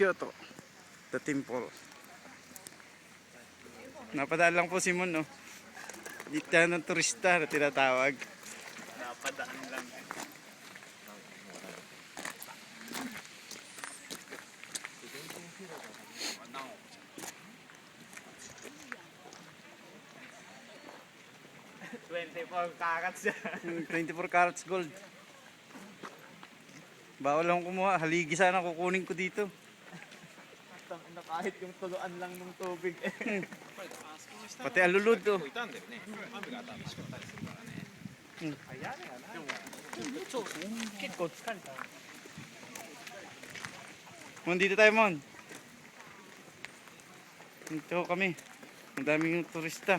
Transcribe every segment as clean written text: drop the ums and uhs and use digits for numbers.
Kyoto, the temple. Napadaan lang po si Mon, no? Dito ng turista na tinatawag. Napadaan lang eh. $24 yan. 24 carats gold. Bawal lang kumuha. Haligi sana kukunin ko dito. Kahit yung tuluan lang ng tubig eh. Pati alulod, oh. Mon, dito tayo, Mon. Dito kami. Ang daming turista.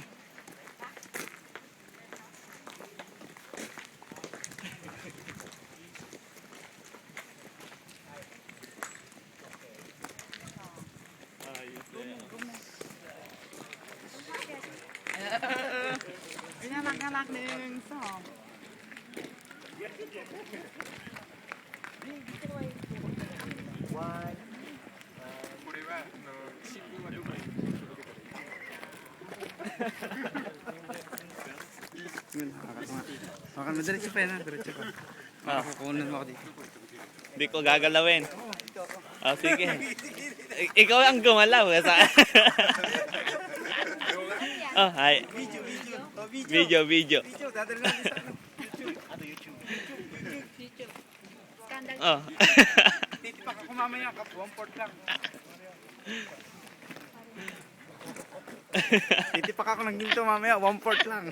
Pinalak-alak ng song. Baka madiretso pa yan, diretso pa. Makakukunan mo ako dito. Hindi ko gagalawin. Oh, sige. Ikaw ang gumalaw. Oh, hi. Video. Video, dadali lang sa YouTube. Scandal. Oh. Titipak ako mamaya, 1/4 lang. Titipak ako ng ginto mamaya, 1/4 lang.